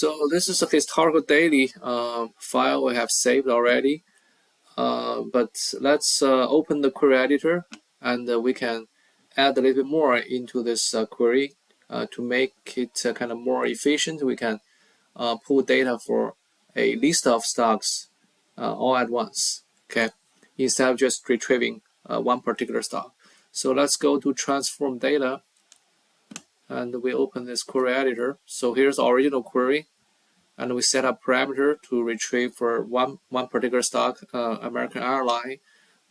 So this is a historical daily file we have saved already. But let's open the query editor, and we can add a little bit more into this query to make it kind of more efficient. We can pull data for a list of stocks all at once, okay, instead of just retrieving one particular stock. So let's go to transform data, and we open this query editor. So here's the original query, and we set up parameter to retrieve for one particular stock, American Airline.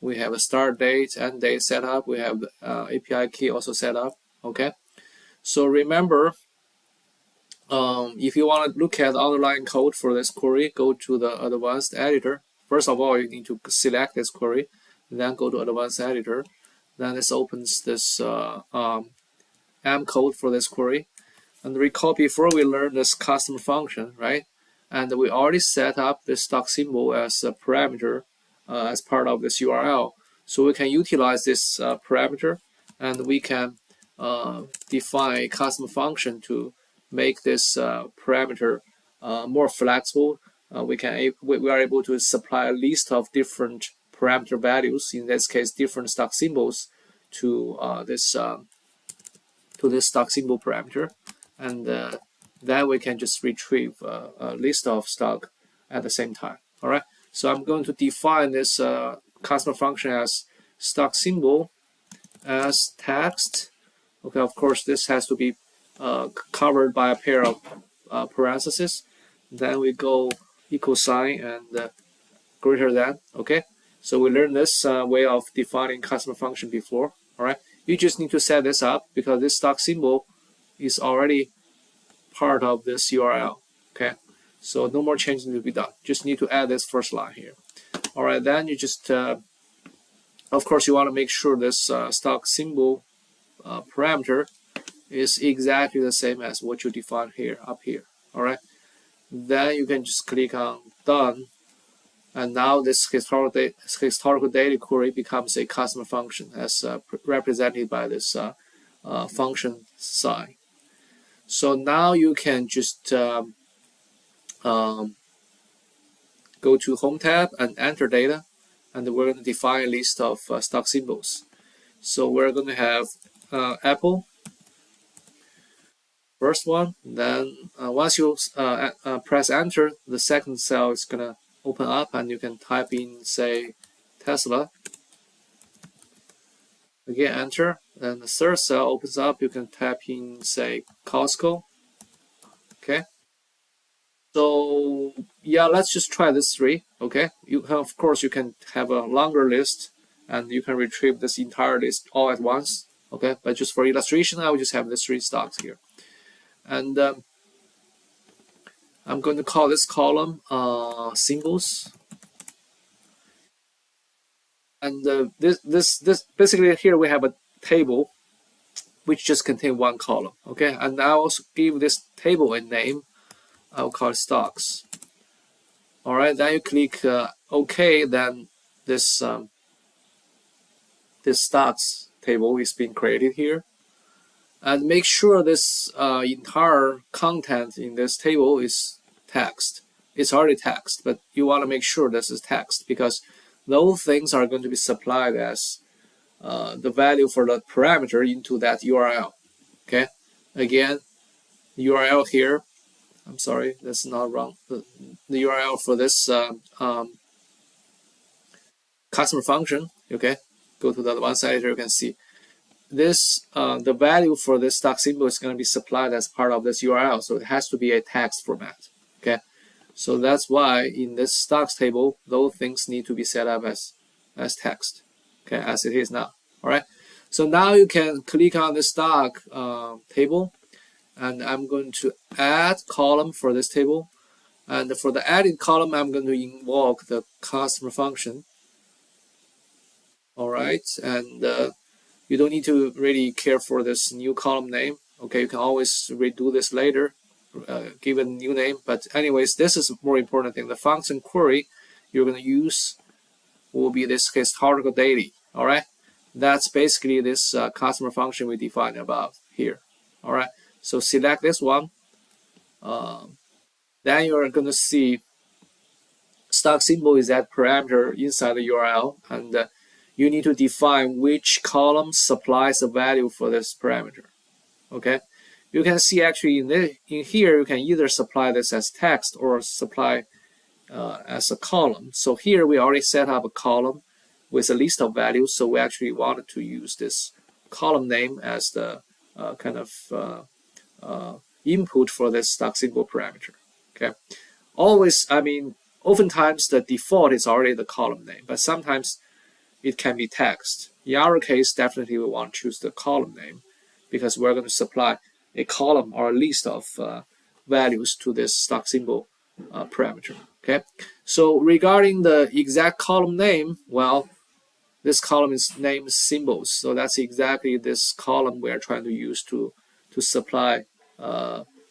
We have a start date, end date set up. We have the API key also set up. Okay, so remember, if you want to look at the underlying code for this query, go to the advanced editor. First of all, you need to select this query, then go to advanced editor. Then this opens this M code for this query. And recall before we learned this custom function, right? And we already set up this stock symbol as a parameter as part of this URL. So we can utilize this parameter, and we can define a custom function to make this parameter more flexible. We are able to supply a list of different parameter values, in this case different stock symbols, to this stock symbol parameter, and then we can just retrieve a list of stock at the same time. All right, so I'm going to define this custom function as stock symbol as text. Okay, of course this has to be covered by a pair of parentheses. Then we go equal sign and greater than. Okay, so we learned this way of defining custom function before. All right, you just need to set this up because this stock symbol is already part of this URL. Okay, so no more changing to be done. Just need to add this first line here. All right, then you just of course you want to make sure this stock symbol parameter is exactly the same as what you defined here up here. All right, then you can just click on done, and now this historical data query becomes a custom function as represented by this function sign. So now you can just go to Home tab and enter data, and we're going to define a list of stock symbols. So we're going to have Apple, first one. Then once you press enter, the second cell is going to open up, and you can type in, say, Tesla. Again, enter. Then the third cell opens up. You can type in, say, Costco. Okay. So yeah, let's just try this three. Okay. Of course, you can have a longer list, and you can retrieve this entire list all at once. Okay. But just for illustration, I will just have these three stocks here, and I'm going to call this column symbols. And this basically here we have a table which just contains one column. Okay, and I also give this table a name. I'll call it stocks. All right, then you click OK. Then this this stocks table is being created here, and make sure this entire content in this table is text. It's already text, but you want to make sure this is text because those things are going to be supplied as the value for the parameter into that URL. Okay, again, URL here. I'm sorry, that's not wrong. The URL for this customer function. Okay, go to the advanced editor. You can see this. The value for this stock symbol is going to be supplied as part of this URL, so it has to be a text format. Okay. So that's why in this stocks table, those things need to be set up as text, okay, as it is now. All right. So now you can click on the stock table, and I'm going to add column for this table, and for the added column, I'm going to invoke the customer function. All right, and you don't need to really care for this new column name. Okay, you can always redo this later. Give it a new name, but anyways, this is more important thing. The function query you're going to use will be this historical daily. All right, that's basically this customer function we defined above here. All right, so select this one, Then you're going to see stock symbol is that parameter inside the URL, and you need to define which column supplies the value for this parameter. Okay, you can see actually in here you can either supply this as text or supply as a column. So here we already set up a column with a list of values, so we actually wanted to use this column name as the kind of input for this stock symbol parameter. Okay, always, I mean, oftentimes the default is already the column name, but sometimes it can be text. In our case, definitely we want to choose the column name because we're going to supply a column or a list of values to this stock symbol parameter. Okay, so regarding the exact column name, well, this column is named symbols, so that's exactly this column we are trying to use to supply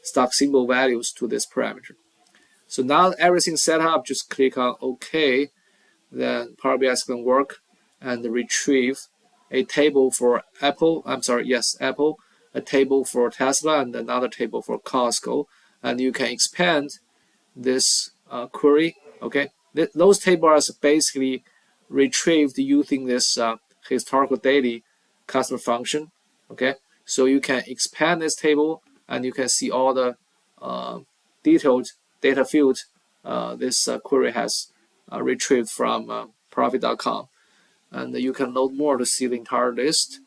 stock symbol values to this parameter. So now everything's set up, just click on OK. Then Power BI is going to work and retrieve a table for Apple. Apple, a table for Tesla, and another table for Costco. And you can expand this query. Okay, those tables are basically retrieved using this historical daily customer function. Okay, so you can expand this table and you can see all the detailed data field this query has retrieved from profit.com, and you can load more to see the entire list.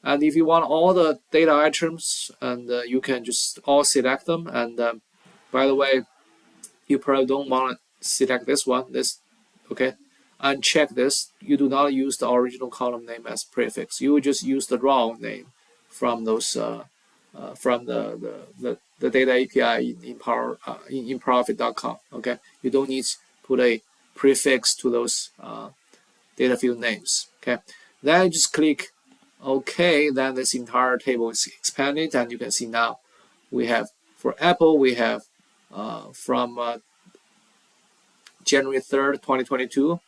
And if you want all the data items, and you can just all select them. And by the way, you probably don't want to select this one, okay, uncheck this. You do not use the original column name as prefix. You will just use the raw name from those from the data API in profit.com. Okay, you don't need to put a prefix to those data field names. Okay, then you just click OK. Then this entire table is expanded, and you can see now we have for Apple we have from January 3rd, 2022.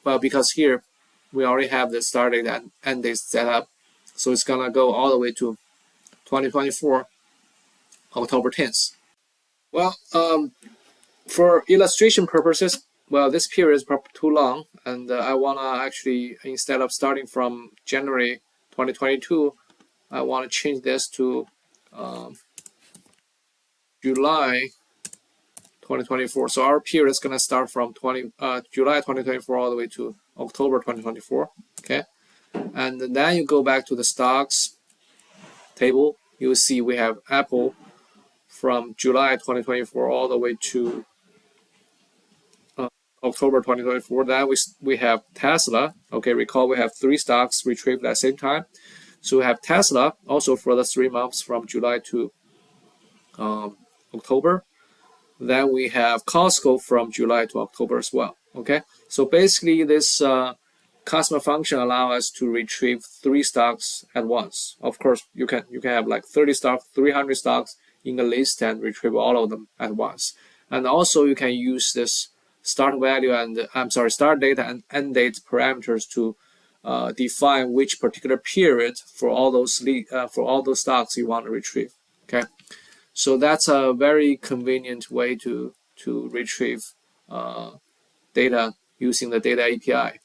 Well, because here we already have the start date and end date set up, so it's gonna go all the way to 2024, October 10th. Well, for illustration purposes, well, this period is probably too long, and I wanna actually, instead of starting from January 2022, I wanna change this to July 2024. So our period is gonna start from July 2024 all the way to October 2024. Okay, and then you go back to the stocks table. You will see we have Apple from July 2024 all the way to October 2024. Then we have Tesla. Okay, recall we have 3 stocks retrieved at the same time. So we have Tesla also for the 3 months from July to October. Then we have Costco from July to October as well. Okay, so basically this customer function allows us to retrieve 3 stocks at once. Of course, you can have like 30 stocks, 300 stocks in a list and retrieve all of them at once. And also you can use this start value and start date and end date parameters to define which particular period for all those stocks you want to retrieve. Okay, so that's a very convenient way to retrieve data using the data API.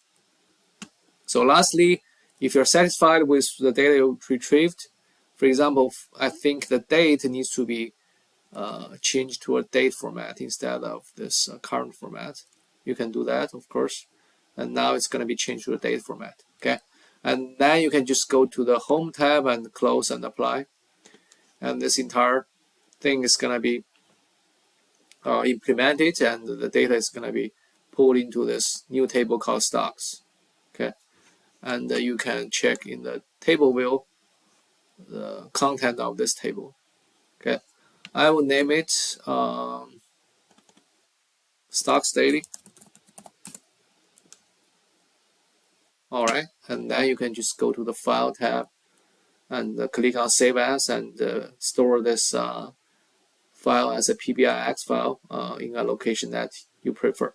So lastly, if you're satisfied with the data you retrieved, for example, I think the date needs to be changed to a date format instead of this current format. You can do that, of course. And now it's going to be changed to a date format. Okay, and then you can just go to the Home tab and close and apply. And this entire thing is going to be implemented, and the data is going to be pulled into this new table called stocks. Okay, and you can check in the table view the content of this table. Okay, I will name it stocks daily. All right, and then you can just go to the file tab and click on save as and store this file as a PBI X file in a location that you prefer.